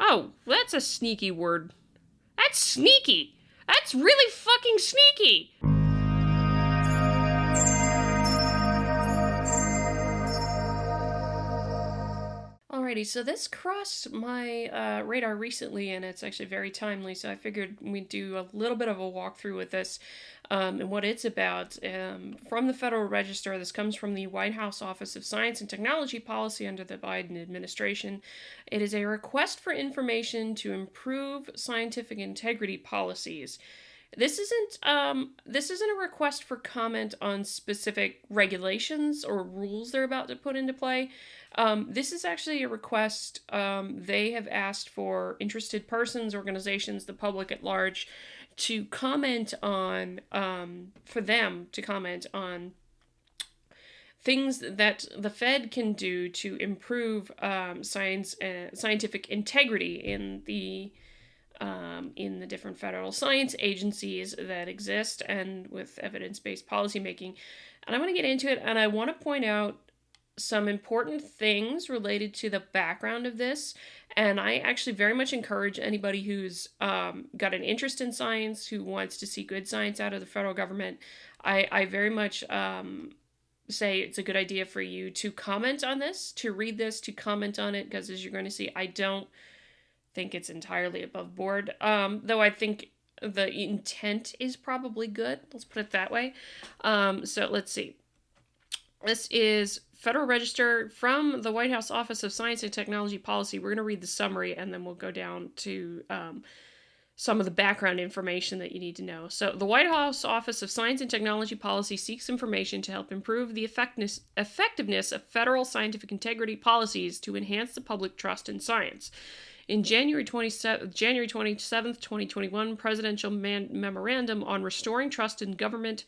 Oh, that's a sneaky word. That's sneaky. That's really fucking sneaky. Alrighty, so this crossed my radar recently, and it's actually very timely, so I figured we'd do a little bit of a walkthrough with this and what it's about. From the Federal Register, this comes from the White House Office of Science and Technology Policy under the Biden administration. It is a request for information to improve scientific integrity policies. This isn't a request for comment on specific regulations or rules they're about to put into play. This is actually a request they have asked for interested persons, organizations, the public at large, to comment on, for them to comment on things that the Fed can do to improve scientific integrity in the different federal science agencies that exist and with evidence-based policymaking. And I want to get into it, and I want to point out some important things related to the background of this. And I actually very much encourage anybody who's got an interest in science, who wants to see good science out of the federal government, I very much say it's a good idea for you to comment on this, to read this, to comment on it, because as you're going to see, I don't think it's entirely above board, though I think the intent is probably good. Let's put it that way. So let's see. This is Federal Register from the White House Office of Science and Technology Policy. We're going to read the summary, and then we'll go down to some of the background information that you need to know. So the White House Office of Science and Technology Policy seeks information to help improve the effectiveness of federal scientific integrity policies to enhance the public trust in science. In January 27th, 2021, Presidential Memorandum on Restoring Trust in Government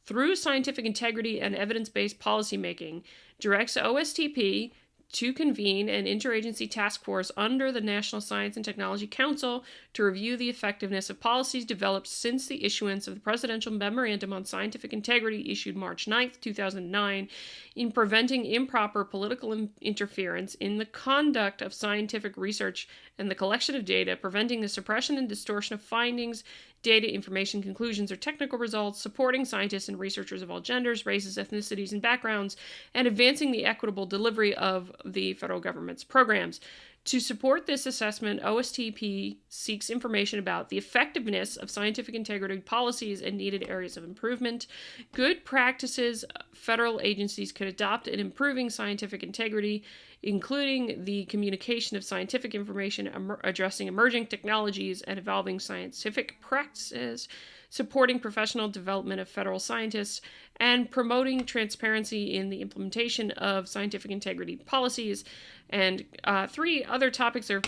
through Scientific Integrity and Evidence-Based Policymaking directs OSTP to convene an interagency task force under the National Science and Technology Council to review the effectiveness of policies developed since the issuance of the Presidential Memorandum on Scientific Integrity issued March 9, 2009, in preventing improper political interference in the conduct of scientific research and the collection of data, preventing the suppression and distortion of findings, data, information, conclusions, or technical results, supporting scientists and researchers of all genders, races, ethnicities, and backgrounds, and advancing the equitable delivery of the federal government's programs. To support this assessment, OSTP seeks information about the effectiveness of scientific integrity policies and needed areas of improvement, good practices federal agencies could adopt in improving scientific integrity, including the communication of scientific information, addressing emerging technologies and evolving scientific practices, supporting professional development of federal scientists, and promoting transparency in the implementation of scientific integrity policies. And 3 other topics or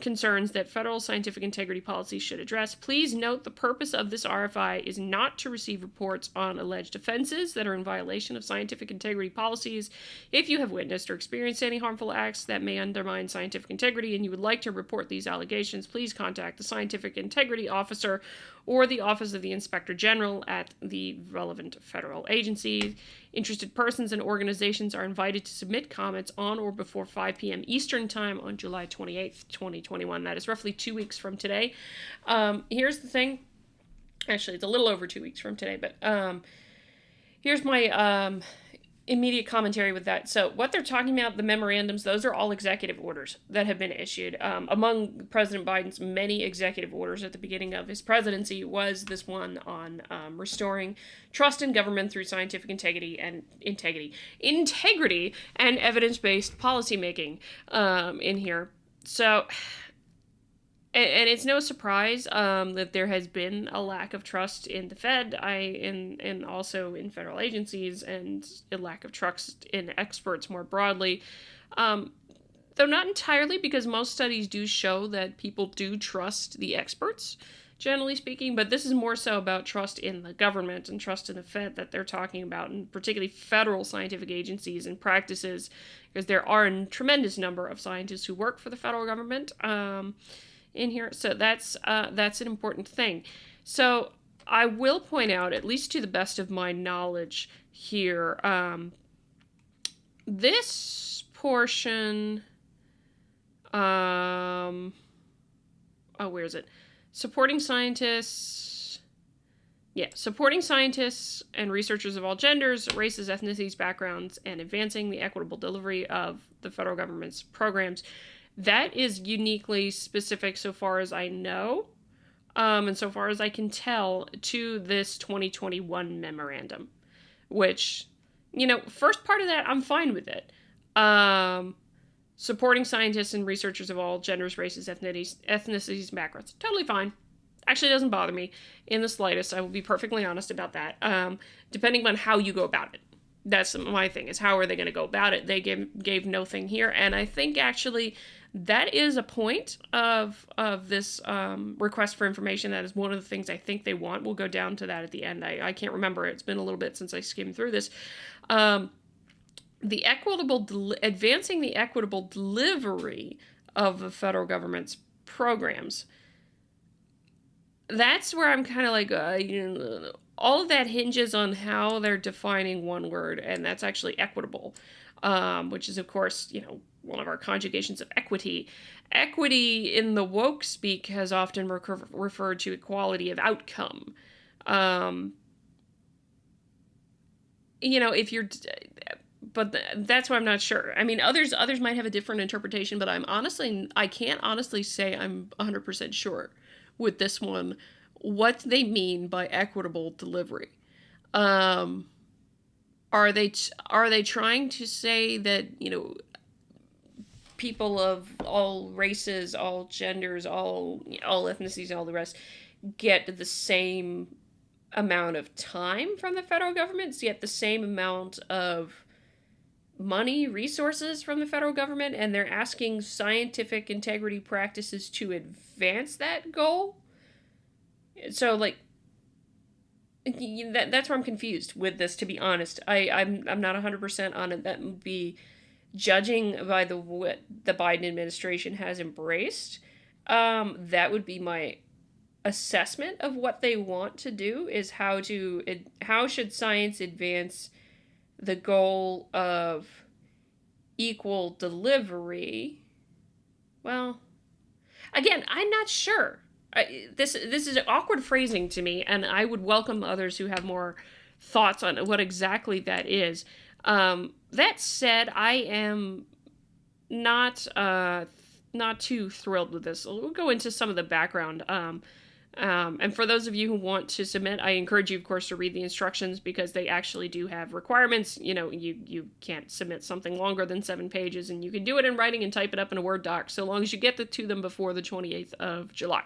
concerns that federal scientific integrity policies should address. Please note the purpose of this RFI is not to receive reports on alleged offenses that are in violation of scientific integrity policies. If you have witnessed or experienced any harmful acts that may undermine scientific integrity and you would like to report these allegations, please contact the Scientific Integrity Officer or the Office of the Inspector General at the relevant federal agency. Interested persons and organizations are invited to submit comments on or before 5 p.m. Eastern Time on July 28th, 2021. That is roughly 2 weeks from today. Here's the thing. Actually, it's a little over 2 weeks from today, but here's my immediate commentary with that. So what they're talking about, the memorandums, those are all executive orders that have been issued. Among President Biden's many executive orders at the beginning of his presidency was this one on restoring trust in government through scientific integrity and evidence-based policymaking in here. So, and it's no surprise that there has been a lack of trust in the Fed, and also in federal agencies, and a lack of trust in experts more broadly. Though not entirely, because most studies do show that people do trust the experts, generally speaking, but this is more so about trust in the government and trust in the Fed that they're talking about, and particularly federal scientific agencies and practices, because there are a tremendous number of scientists who work for the federal government in here. So that's an important thing. So I will point out, at least to the best of my knowledge here, this portion, where is it? Supporting scientists. Yeah, supporting scientists and researchers of all genders, races, ethnicities, backgrounds, and advancing the equitable delivery of the federal government's programs. That is uniquely specific, so far as I know, and so far as I can tell, to this 2021 memorandum. Which, first part of that, I'm fine with it. Supporting scientists and researchers of all genders, races, ethnicities, backgrounds. Totally fine. Actually doesn't bother me in the slightest. I will be perfectly honest about that. Depending on how you go about it. That's my thing, is how are they going to go about it? They gave no thing here. And I think actually that is a point of this request for information. That is one of the things I think they want. We'll go down to that at the end. I can't remember. It's been a little bit since I skimmed through this. Advancing the equitable delivery of the federal government's programs. That's where I'm kind of like, all of that hinges on how they're defining one word, and that's actually equitable, which is, of course, one of our conjugations of equity. Equity in the woke speak has often referred to equality of outcome. If you're... But that's why I'm not sure. I mean, others might have a different interpretation, but I can't honestly say I'm 100% sure with this one what they mean by equitable delivery. Are they trying to say that, people of all races, all genders, all ethnicities, all the rest get the same amount of time from the federal government, get the same amount of money, resources from the federal government, and they're asking scientific integrity practices to advance that goal? So, that's where I'm confused with this, to be honest. I'm not 100% on it. That would be judging by what the Biden administration has embraced. That would be my assessment of what they want to do, is how should science advance the goal of equal delivery. Well, again, I'm not sure. This is awkward phrasing to me, and I would welcome others who have more thoughts on what exactly that is. That said, I am not too thrilled with this. We'll go into some of the background. And for those of you who want to submit, I encourage you, of course, to read the instructions, because they actually do have requirements. You can't submit something longer than 7 pages, and you can do it in writing and type it up in a Word doc, so long as you get to them before the 28th of July.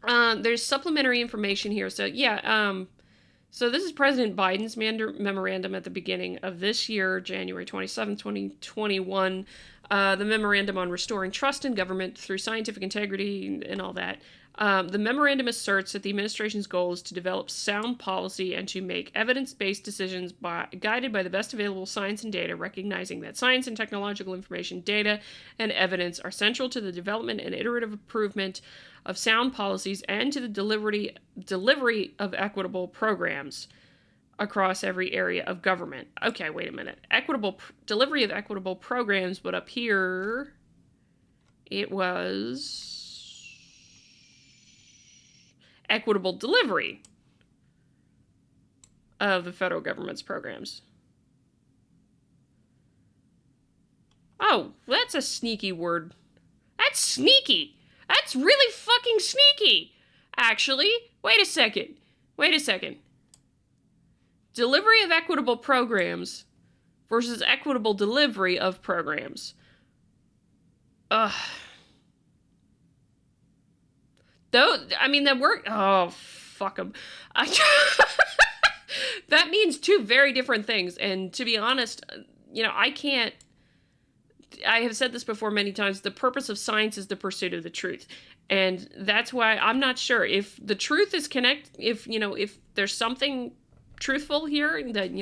There's supplementary information here. So this is President Biden's memorandum at the beginning of this year, January 27, 2021. The memorandum on restoring trust in government through scientific integrity and all that. The memorandum asserts that the administration's goal is to develop sound policy and to make evidence-based decisions guided by the best available science and data, recognizing that science and technological information, data, and evidence are central to the development and iterative improvement of sound policies and to the delivery of equitable programs across every area of government. Okay, wait a minute. Delivery of equitable programs, but up here it was equitable delivery of the federal government's programs. Oh, that's a sneaky word. That's sneaky. That's really fucking sneaky. Actually, wait a second. Delivery of equitable programs versus equitable delivery of programs. That word... Oh, fuck them. That means two very different things. And to be honest, I have said this before many times, the purpose of science is the pursuit of the truth. And that's why I'm not sure if the truth is if there's something truthful here that,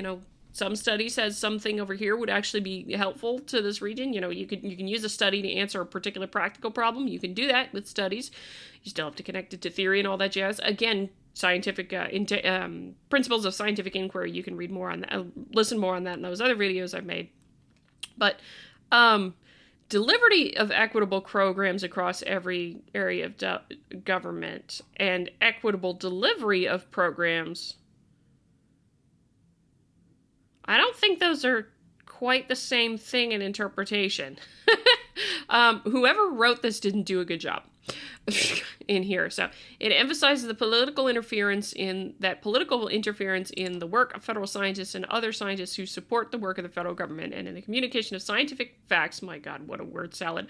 some study says something over here would actually be helpful to this region. You can use a study to answer a particular practical problem. You can do that with studies. You still have to connect it to theory and all that jazz. Again, scientific principles of scientific inquiry. You can read more on that, listen more on that in those other videos I've made. But delivery of equitable programs across every area of government, and equitable delivery of programs. I don't think those are quite the same thing in interpretation. Whoever wrote this didn't do a good job in here. So it emphasizes the political interference in the work of federal scientists and other scientists who support the work of the federal government and in the communication of scientific facts. My God, what a word salad.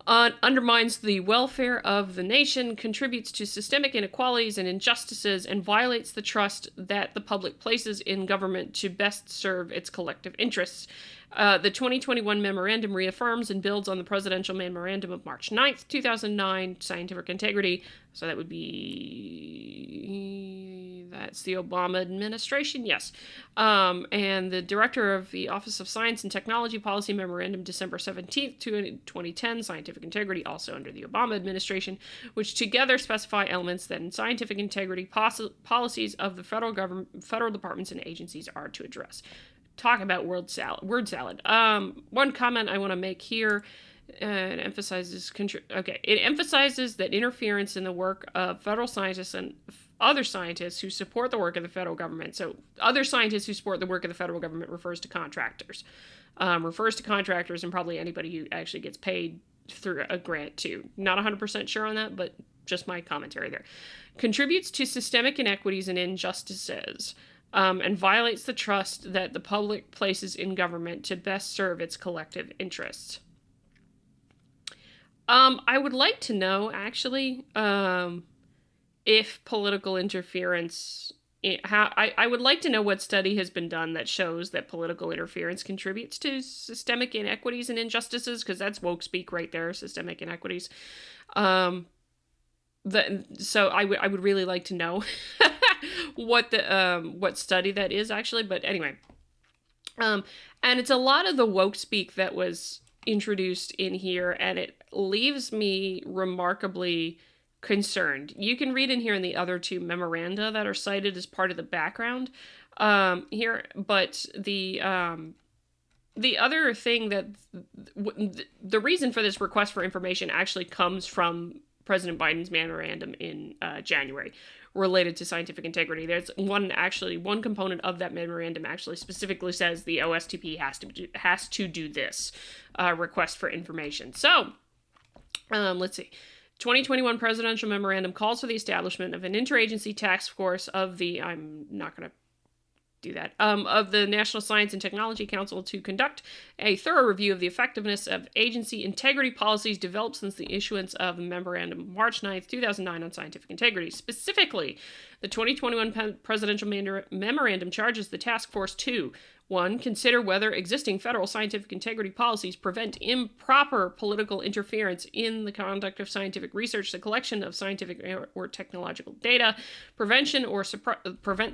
Undermines the welfare of the nation, contributes to systemic inequalities and injustices, and violates the trust that the public places in government to best serve its collective interests. The 2021 memorandum reaffirms and builds on the presidential memorandum of March 9th, 2009, scientific integrity. So that would be, that's the Obama administration, yes. And the director of the Office of Science and Technology Policy Memorandum, December 17th, 2010, scientific integrity, also under the Obama administration, which together specify elements that in scientific integrity policies of the federal government, federal departments and agencies are to address. Talk about word salad. One comment I want to make here, it emphasizes that interference in the work of federal scientists and other scientists who support the work of the federal government. So other scientists who support the work of the federal government refers to contractors. And probably anybody who actually gets paid through a grant too. Not 100% sure on that, but just my commentary there. Contributes to systemic inequities and injustices. And violates the trust that the public places in government to best serve its collective interests. I would like to know, actually, if political interference... I would like to know what study has been done that shows that political interference contributes to systemic inequities and injustices, because that's woke speak right there, systemic inequities. So I would really like to know what study that is, actually, but anyway. And it's a lot of the woke speak that was introduced in here, and it leaves me remarkably concerned. You can read in here in the other two memoranda that are cited as part of the background here, but the other thing that the reason for this request for information actually comes from President Biden's memorandum in January related to scientific integrity. There's one component of that memorandum actually specifically says the OSTP has to do this request for information. So let's see. 2021 presidential memorandum calls for the establishment of an interagency task force of the, I'm not going to do that, of the National Science and Technology Council to conduct a thorough review of the effectiveness of agency integrity policies developed since the issuance of the memorandum March 9th, 2009 on scientific integrity. Specifically, the 2021 presidential memorandum charges the task force to 1. Consider whether existing federal scientific integrity policies prevent improper political interference in the conduct of scientific research, the collection of scientific or technological data, prevent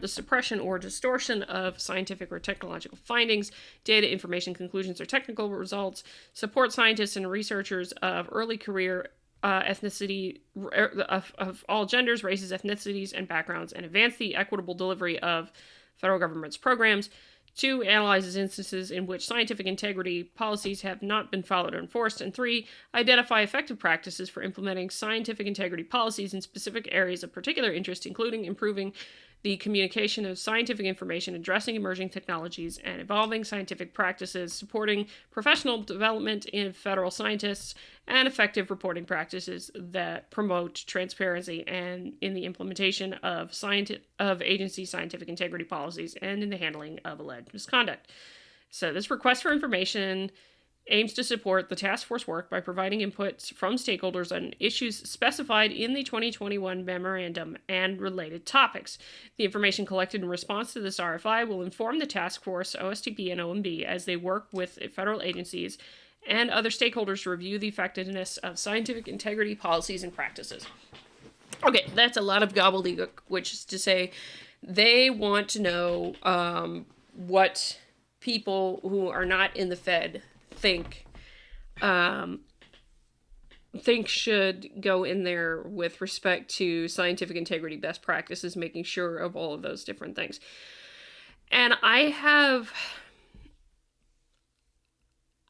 the suppression or distortion of scientific or technological findings, data, information, conclusions, or technical results, support scientists and researchers of early career ethnicity of all genders, races, ethnicities, and backgrounds, and advance the equitable delivery of federal government's programs. 2. Analyzes instances in which scientific integrity policies have not been followed or enforced. And 3. Identify effective practices for implementing scientific integrity policies in specific areas of particular interest, including improving the communication of scientific information, addressing emerging technologies and evolving scientific practices, supporting professional development in federal scientists, and effective reporting practices that promote transparency and in the implementation of agency scientific integrity policies and in the handling of alleged misconduct. So this request for information aims to support the task force work by providing inputs from stakeholders on issues specified in the 2021 memorandum and related topics. The information collected in response to this RFI will inform the task force, OSTP, and OMB as they work with federal agencies and other stakeholders to review the effectiveness of scientific integrity policies and practices. Okay, that's a lot of gobbledygook, which is to say they want to know what people who are not in the Fed think should go in there with respect to scientific integrity, best practices, making sure of all of those different things. And I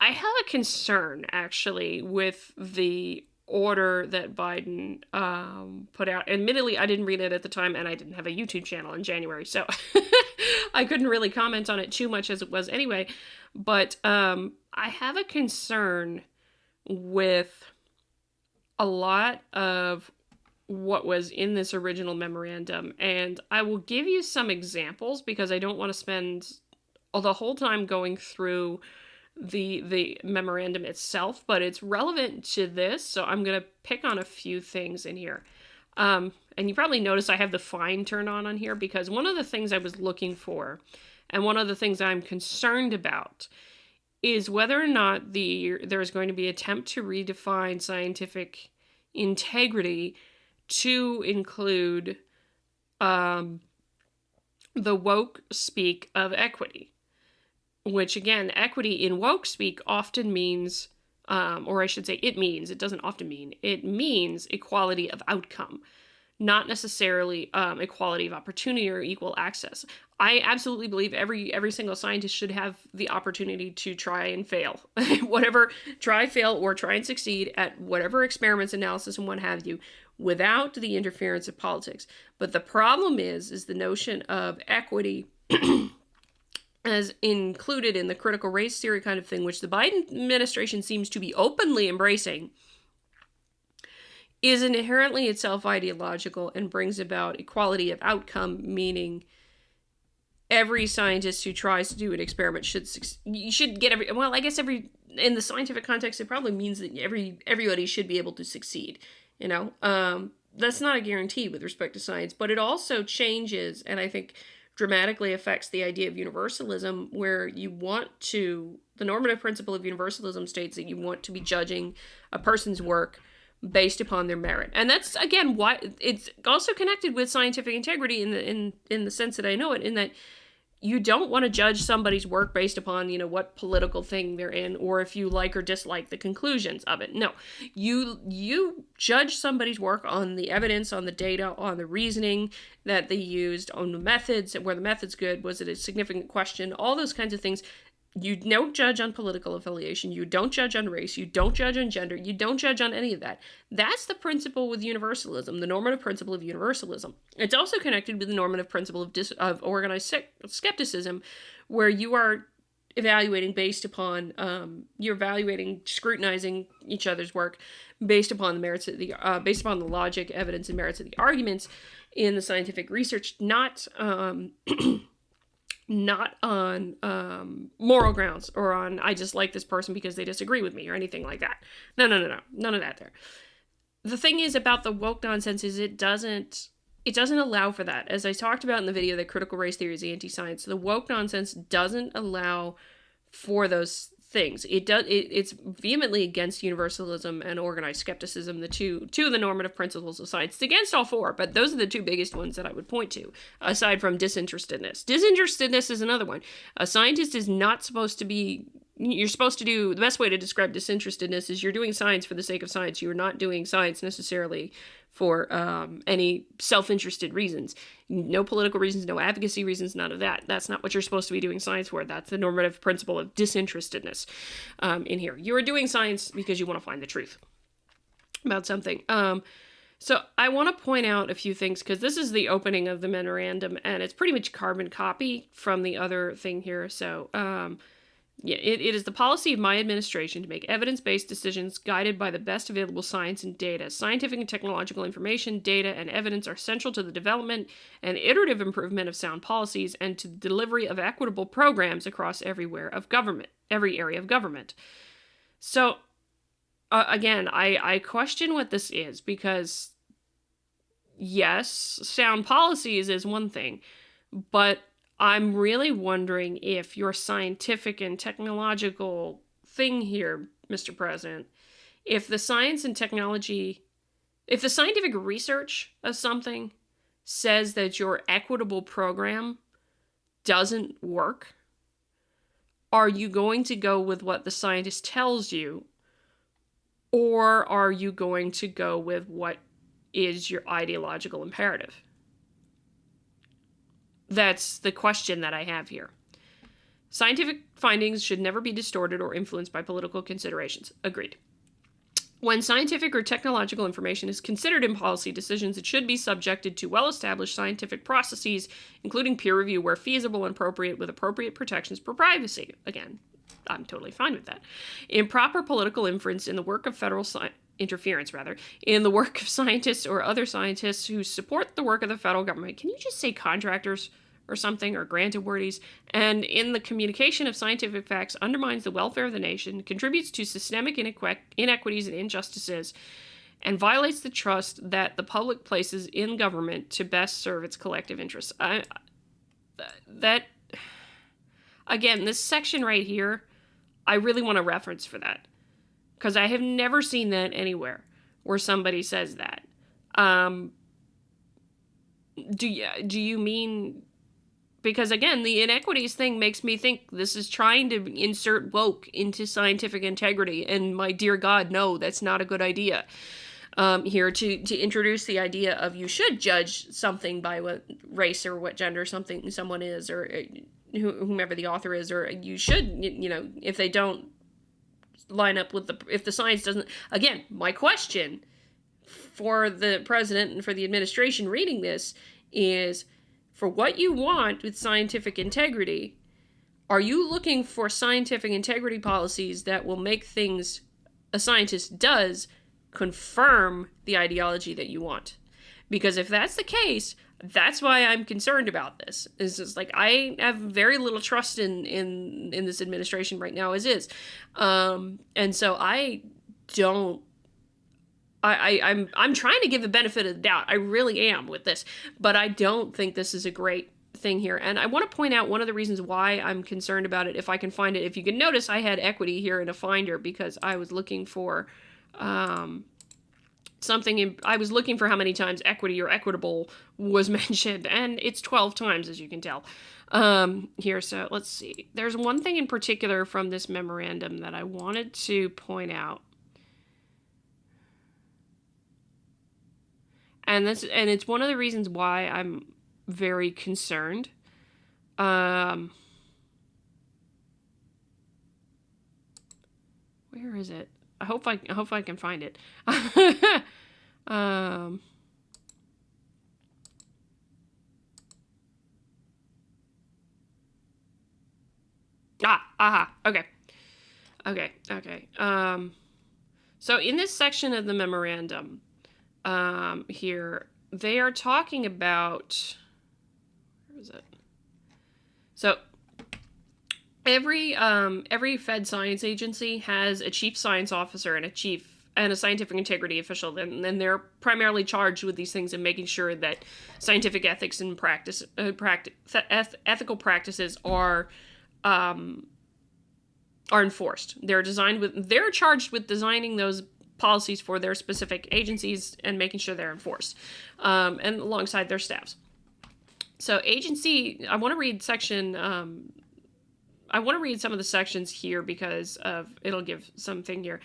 I have a concern actually with the order that Biden put out. Admittedly, I didn't read it at the time, and I didn't have a YouTube channel in January, so I couldn't really comment on it too much as it was anyway. But I have a concern with a lot of what was in this original memorandum, and I will give you some examples because I don't want to spend the whole time going through the memorandum itself, but it's relevant to this, so I'm going to pick on a few things in here. And you probably notice I have the fine turned on here because one of the things I was looking for, and one of the things I'm concerned about, is whether or not there's going to be an attempt to redefine scientific integrity to include the woke speak of equity. Which, again, equity in woke speak often means, or I should say it doesn't often mean, it means equality of outcome, not necessarily equality of opportunity or equal access. I absolutely believe every single scientist should have the opportunity to try and fail. Try, fail, or try and succeed at whatever experiments, analysis, and what have you, without the interference of politics. But the problem is the notion of equity as included in the critical race theory kind of thing, which the Biden administration seems to be openly embracing, is inherently itself ideological and brings about equality of outcome, meaning every scientist who tries to do an experiment should get in the scientific context, it probably means that everybody should be able to succeed, that's not a guarantee with respect to science, but it also changes, and I think dramatically affects the idea of universalism, where the normative principle of universalism states that you want to be judging a person's work based upon their merit. And that's, again, why it's also connected with scientific integrity in the sense that I know it, in that you don't want to judge somebody's work based upon, what political thing they're in, or if you like or dislike the conclusions of it. No, you judge somebody's work on the evidence, on the data, on the reasoning that they used, on the methods, were the methods good, was it a significant question, all those kinds of things. You don't judge on political affiliation. You don't judge on race. You don't judge on gender. You don't judge on any of that. That's the principle with universalism, the normative principle of universalism. It's also connected with the normative principle of organized skepticism, where you are evaluating based upon, scrutinizing each other's work based upon the merits of based upon the logic, evidence, and merits of the arguments in the scientific research, not on moral grounds or on I just like this person because they disagree with me or anything like that. No. None of that there. The thing is about the woke nonsense is it doesn't allow for that. As I talked about in the video that critical race theory is anti-science, the woke nonsense doesn't allow for those things. It's vehemently against universalism and organized skepticism, the two of the normative principles of science. It's against all four, but those are the two biggest ones that I would point to, aside from disinterestedness. Disinterestedness is another one. A scientist is not supposed to be... You're supposed to do... The best way to describe disinterestedness is you're doing science for the sake of science. You're not doing science necessarily for any self-interested reasons. No political reasons, no advocacy reasons, none of that. That's not what you're supposed to be doing science for. That's the normative principle of disinterestedness in here. You're doing science because you want to find the truth about something. So I want to point out a few things, because this is the opening of the memorandum, and it's pretty much carbon copy from the other thing here. So, it is the policy of my administration to make evidence-based decisions guided by the best available science and data. Scientific and technological information, data, and evidence are central to the development and iterative improvement of sound policies and to the delivery of equitable programs across every area of government. So, again, I question what this is, because, yes, sound policies is one thing, but I'm really wondering if your scientific and technological thing here, Mr. President, if the scientific research of something says that your equitable program doesn't work, are you going to go with what the scientist tells you, or are you going to go with what is your ideological imperative? That's the question that I have here. Scientific findings should never be distorted or influenced by political considerations. Agreed. When scientific or technological information is considered in policy decisions, it should be subjected to well-established scientific processes, including peer review where feasible and appropriate, with appropriate protections for privacy. Again, I'm totally fine with that. Improper political inference in the work of interference in the work of scientists or other scientists who support the work of the federal government. Can you just say contractors or something, or grant awardees? And in the communication of scientific facts undermines the welfare of the nation, contributes to systemic inequities and injustices, and violates the trust that the public places in government to best serve its collective interests. Again, this section right here, I really want a reference for that, because I have never seen that anywhere where somebody says that. Do you mean... Because, again, the inequities thing makes me think this is trying to insert woke into scientific integrity. And my dear God, no, that's not a good idea. Here to introduce the idea of you should judge something by what race or what gender someone is, or whomever the author is, or you should, if they don't line up with if the science doesn't... Again, my question for the president and for the administration reading this is... For what you want with scientific integrity, are you looking for scientific integrity policies that will make things a scientist does confirm the ideology that you want? Because if that's the case, that's why I'm concerned about this. It's just like, I have very little trust in this administration right now as is. And so I'm trying to give the benefit of the doubt. I really am with this, but I don't think this is a great thing here. And I want to point out one of the reasons why I'm concerned about it, if I can find it. If you can notice, I had equity here in a finder because I was looking for something. I was looking for how many times equity or equitable was mentioned, and it's 12 times, as you can tell. Here, so let's see. There's one thing in particular from this memorandum that I wanted to point out. And it's one of the reasons why I'm very concerned. Where is it? I hope I can find it. Okay. So in this section of the memorandum, here, they are talking about, where is it? So every Fed science agency has a chief science officer and a scientific integrity official, and they're primarily charged with these things and making sure that scientific ethics and ethical practices are enforced. They're charged with designing those policies for their specific agencies and making sure they're enforced, and alongside their staffs. So agency, I want to read section, I want to read some of the sections here because it'll give something here.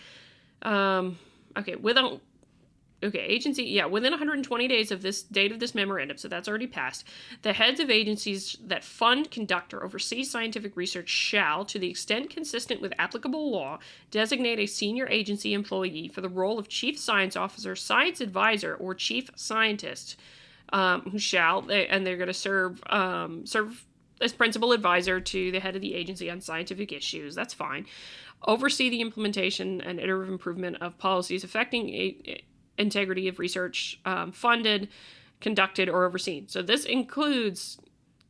Agency, within 120 days of this date of this memorandum, so that's already passed, the heads of agencies that fund, conduct, or oversee scientific research shall, to the extent consistent with applicable law, designate a senior agency employee for the role of chief science officer, science advisor, or chief scientist, who shall, and they're going to serve as principal advisor to the head of the agency on scientific issues. That's fine. Oversee the implementation and iterative improvement of policies affecting integrity of research funded, conducted, or overseen. So this includes,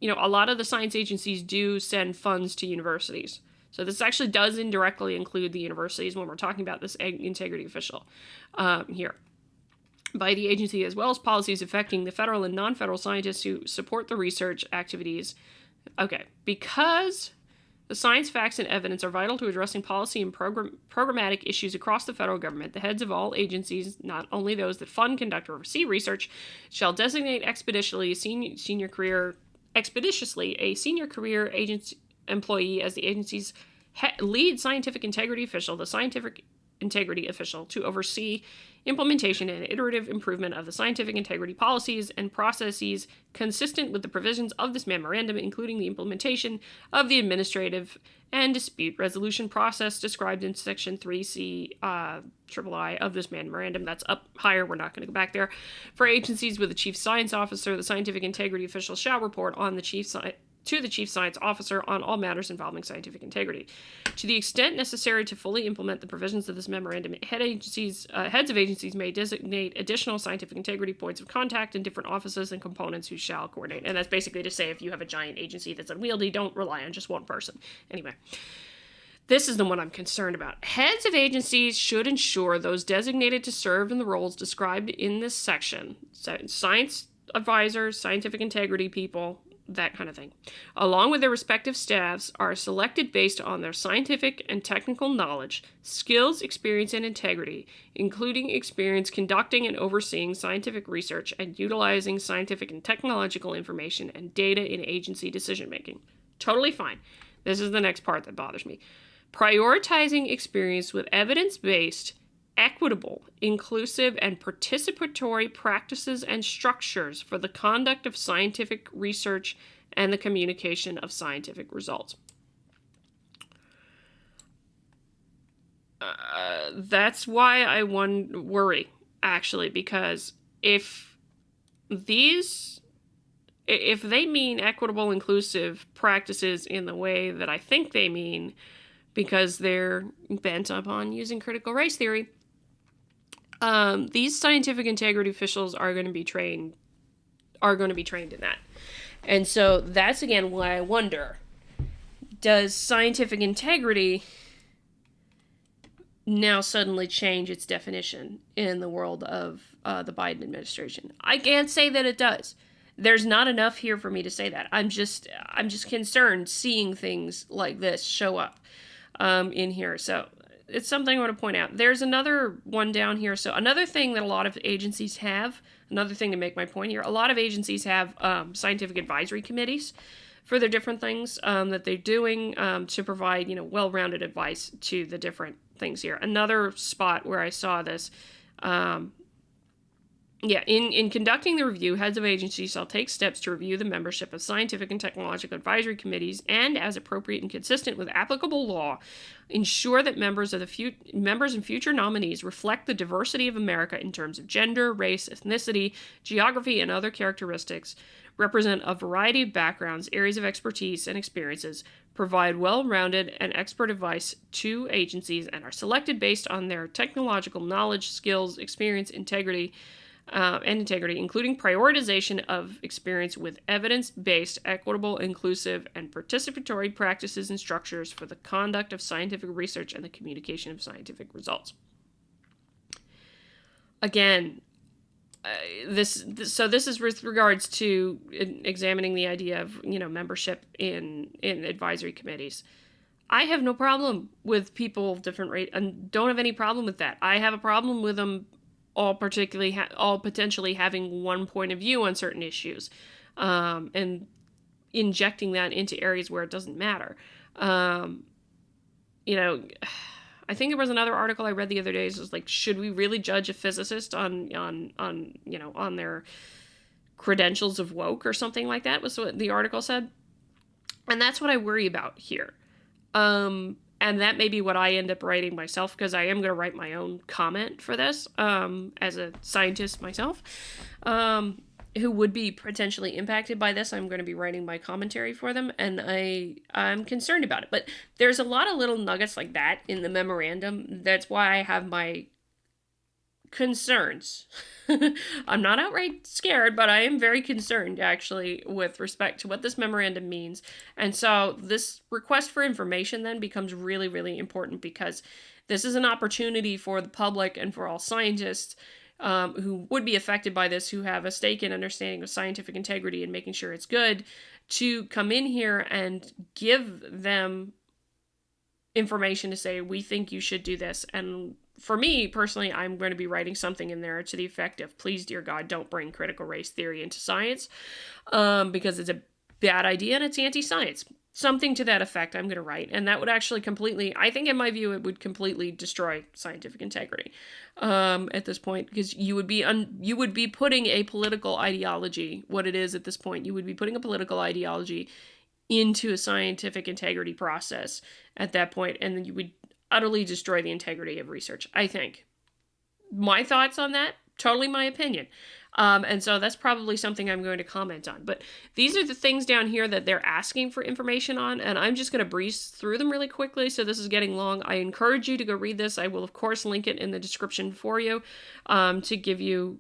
a lot of the science agencies do send funds to universities. So this actually does indirectly include the universities when we're talking about this integrity official here. By the agency, as well as policies affecting the federal and non-federal scientists who support the research activities. Okay, because the science, facts, and evidence are vital to addressing policy and programmatic issues across the federal government. The heads of all agencies, not only those that fund, conduct, or oversee research, shall designate expeditiously a senior career agency employee as the agency's lead scientific integrity official. The scientific integrity official to oversee implementation and iterative improvement of the scientific integrity policies and processes consistent with the provisions of this memorandum, including the implementation of the administrative and dispute resolution process described in Section 3C III of this memorandum. That's up higher. We're not going to go back there. For agencies with a chief science officer, the scientific integrity official shall report on the to the chief science officer on all matters involving scientific integrity. To the extent necessary to fully implement the provisions of this memorandum, heads of agencies may designate additional scientific integrity points of contact in different offices and components who shall coordinate. And that's basically to say if you have a giant agency that's unwieldy, don't rely on just one person. Anyway, this is the one I'm concerned about. Heads of agencies should ensure those designated to serve in the roles described in this section, science advisors, scientific integrity people, that kind of thing, along with their respective staffs, are selected based on their scientific and technical knowledge, skills, experience, and integrity, including experience conducting and overseeing scientific research and utilizing scientific and technological information and data in agency decision-making. Totally fine. This is the next part that bothers me. Prioritizing experience with evidence-based, equitable, inclusive, and participatory practices and structures for the conduct of scientific research and the communication of scientific results. That's why I worry, actually, because if they mean equitable, inclusive practices in the way that I think they mean, because they're bent upon using critical race theory, these scientific integrity officials are going to be trained in that. And so that's again why I wonder, does scientific integrity now suddenly change its definition in the world of the Biden administration? I can't say that it does. There's not enough here for me to say that. I'm just concerned seeing things like this show up in here. So it's something I want to point out. There's another one down here. So another thing that a lot of agencies have, another thing to make my point here, a lot of agencies have scientific advisory committees for their different things that they're doing to provide, well-rounded advice to the different things here. Another spot where I saw this, in conducting the review, heads of agencies shall take steps to review the membership of scientific and technological advisory committees and, as appropriate and consistent with applicable law, ensure that members and future nominees reflect the diversity of America in terms of gender, race, ethnicity, geography, and other characteristics, represent a variety of backgrounds, areas of expertise, and experiences, provide well-rounded and expert advice to agencies, and are selected based on their technological knowledge, skills, experience, integrity, including prioritization of experience with evidence-based, equitable, inclusive, and participatory practices and structures for the conduct of scientific research and the communication of scientific results. Again, this is with regards to examining the idea of membership in advisory committees. I have no problem with people of different race, and don't have any problem with that. I have a problem with them all potentially having one point of view on certain issues, and injecting that into areas where it doesn't matter. I think there was another article I read the other day. It was like, should we really judge a physicist on their credentials of woke or something like that? Was what the article said, and that's what I worry about here. And that may be what I end up writing myself, because I am going to write my own comment for this, as a scientist myself, who would be potentially impacted by this. I'm going to be writing my commentary for them, and I'm concerned about it. But there's a lot of little nuggets like that in the memorandum. That's why I have my concerns. I'm not outright scared, but I am very concerned, actually, with respect to what this memorandum means. And so this request for information then becomes really, really important, because this is an opportunity for the public and for all scientists who would be affected by this, who have a stake in understanding of scientific integrity and making sure it's good, to come in here and give them information to say, we think you should do this. And for me, personally, I'm going to be writing something in there to the effect of, please, dear God, don't bring critical race theory into science, because it's a bad idea and it's anti-science. Something to that effect I'm going to write, and that would actually completely, I think in my view, it would completely destroy scientific integrity at this point, because you would be putting a political ideology, what it is at this point, you would be putting a political ideology into a scientific integrity process at that point, and then you would utterly destroy the integrity of research, I think. My thoughts on that, totally my opinion. And so that's probably something I'm going to comment on. But these are the things down here that they're asking for information on, and I'm just going to breeze through them really quickly, so this is getting long. I encourage you to go read this. I will, of course, link it in the description for you to give you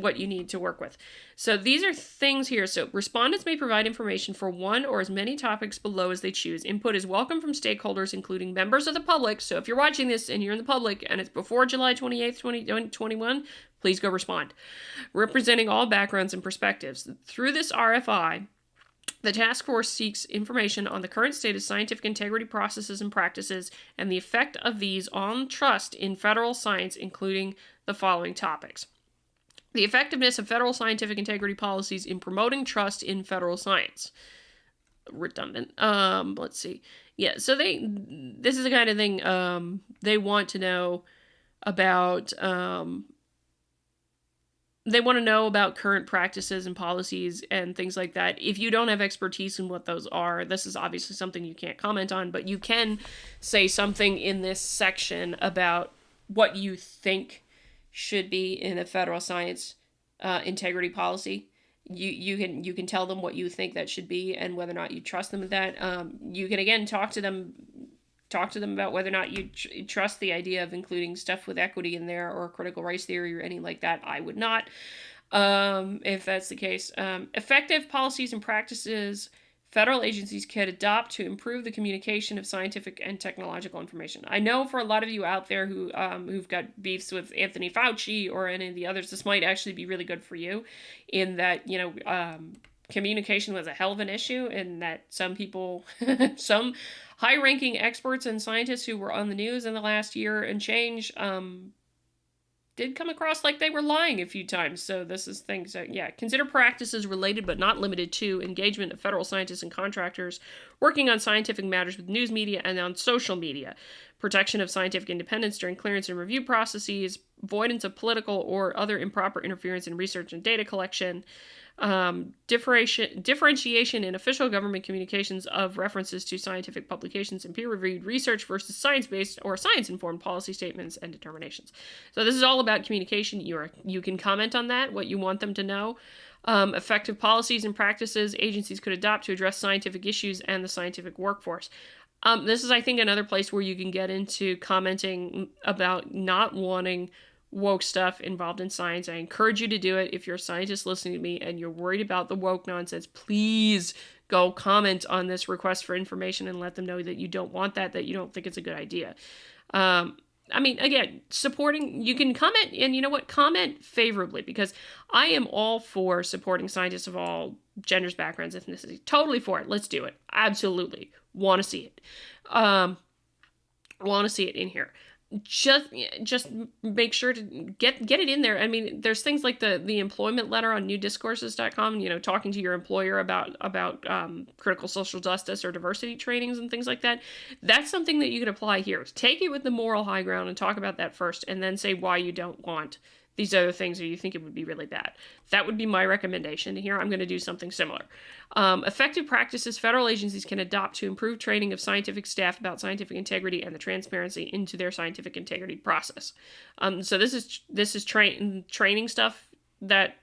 what you need to work with. So these are things here. So respondents may provide information for one or as many topics below as they choose. Input is welcome from stakeholders, including members of the public. So if you're watching this and you're in the public and it's before July 28th, 2021, please go respond. Representing all backgrounds and perspectives. Through this RFI, the task force seeks information on the current state of scientific integrity processes and practices and the effect of these on trust in federal science, including the following topics. The effectiveness of federal scientific integrity policies in promoting trust in federal science. Redundant. Let's see. Yeah, so this is the kind of thing they want to know about. They want to know about current practices and policies and things like that. If you don't have expertise in what those are, this is obviously something you can't comment on, but you can say something in this section about what you think should be in a federal science integrity policy. You can tell them what you think that should be and whether or not you trust them with that. You can again talk to them about whether or not you trust the idea of including stuff with equity in there or critical race theory or anything like that. I would not, if that's the case. Effective policies and practices federal agencies can adopt to improve the communication of scientific and technological information. I know for a lot of you out there who've got beefs with Anthony Fauci or any of the others, this might actually be really good for you in that, communication was a hell of an issue, and that some people, some high-ranking experts and scientists who were on the news in the last year and change did come across like they were lying a few times. So this is things that, consider practices related but not limited to engagement of federal scientists and contractors working on scientific matters with news media and on social media, protection of scientific independence during clearance and review processes, avoidance of political or other improper interference in research and data collection, differentiation in official government communications of references to scientific publications and peer-reviewed research versus science-based or science-informed policy statements and determinations. So this is all about communication. You can comment on that, what you want them to know. Effective policies and practices agencies could adopt to address scientific issues and the scientific workforce. This is, I think, another place where you can get into commenting about not wanting woke stuff involved in science. I encourage you to do it. If you're a scientist listening to me and you're worried about the woke nonsense, please go comment on this request for information and let them know that you don't want that you don't think it's a good idea. Again, supporting, you can comment, and you know what, comment favorably, because I am all for supporting scientists of all genders, backgrounds, ethnicity. Totally for it. Let's do it. Absolutely. Want to see it. Want to see it in here. Just make sure to get it in there. I mean, there's things like the employment letter on newdiscourses.com, talking to your employer about critical social justice or diversity trainings and things like that. That's something that you can apply here. Take it with the moral high ground and talk about that first, and then say why you don't want these other things or you think it would be really bad. That would be my recommendation. Here, I'm going to do something similar. Effective practices federal agencies can adopt to improve training of scientific staff about scientific integrity and the transparency into their scientific integrity process. So this is training stuff that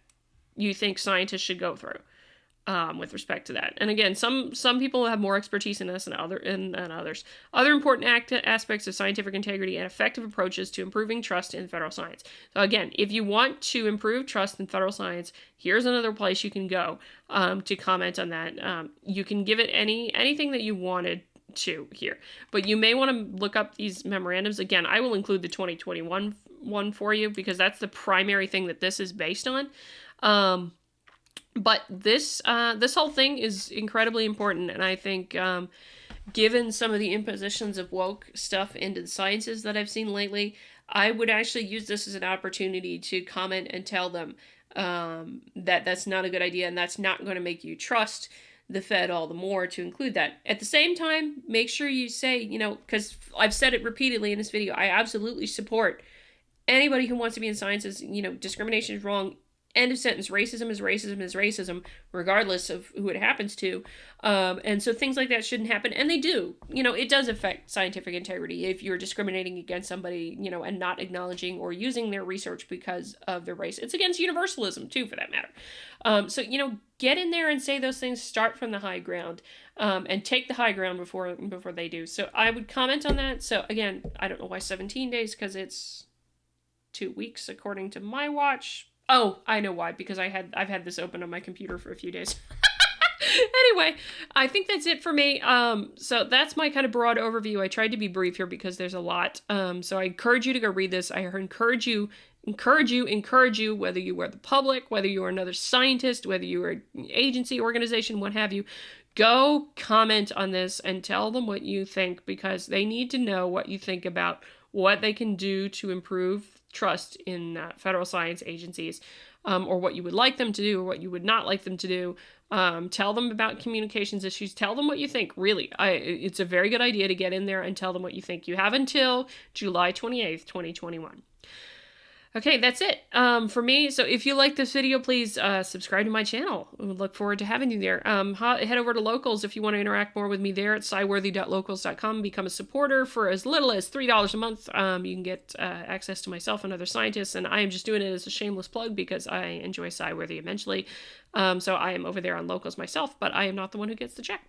you think scientists should go through. With respect to that. And again, some people have more expertise in this than others. Other important aspects of scientific integrity and effective approaches to improving trust in federal science. So again, if you want to improve trust in federal science, here's another place you can go to comment on that. You can give it anything that you wanted to here. But you may want to look up these memorandums. Again, I will include the 2021 one for you because that's the primary thing that this is based on. But this whole thing is incredibly important, and I think given some of the impositions of woke stuff into the sciences that I've seen lately, I would actually use this as an opportunity to comment and tell them, that's not a good idea, and that's not going to make you trust the Fed all the more to include that. At the same time, make sure you say, because I've said it repeatedly in this video, I absolutely support anybody who wants to be in sciences. Discrimination is wrong. End of sentence. Racism is racism is racism, regardless of who it happens to. And so things like that shouldn't happen. And they do. It does affect scientific integrity if you're discriminating against somebody, and not acknowledging or using their research because of their race. It's against universalism, too, for that matter. So, get in there and say those things. Start from the high ground. And take the high ground before they do. So I would comment on that. So, again, I don't know why 17 days, because it's 2 weeks according to my watch. Oh, I know why, because I've had this open on my computer for a few days. Anyway, I think that's it for me. So that's my kind of broad overview. I tried to be brief here because there's a lot. So I encourage you to go read this. I encourage you, whether you are the public, whether you are another scientist, whether you are an agency, organization, what have you, go comment on this and tell them what you think, because they need to know what you think about what they can do to improve trust in federal science agencies, or what you would like them to do or what you would not like them to do. Tell them about communications issues. Tell them what you think. Really, it's a very good idea to get in there and tell them what you think. You have until July 28th, 2021. Okay, that's it for me. So if you like this video, please subscribe to my channel. I would look forward to having you there. Head over to Locals if you want to interact more with me there at sciworthy.locals.com. Become a supporter for as little as $3 a month. You can get access to myself and other scientists, and I am just doing it as a shameless plug because I enjoy Sciworthy immensely. So I am over there on Locals myself, but I am not the one who gets the check.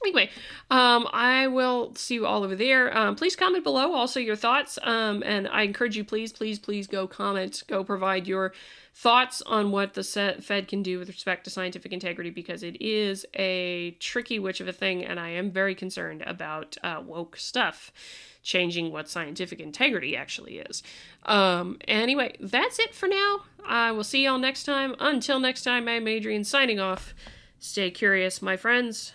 Anyway, I will see you all over there. Please comment below also your thoughts. And I encourage you, please go comment, go provide your thoughts on what the Fed can do with respect to scientific integrity, because it is a tricky witch of a thing, and I am very concerned about woke stuff changing what scientific integrity actually is. Anyway, that's it for now. I will see y'all next time. Until next time, I'm Adrian signing off. Stay curious, my friends.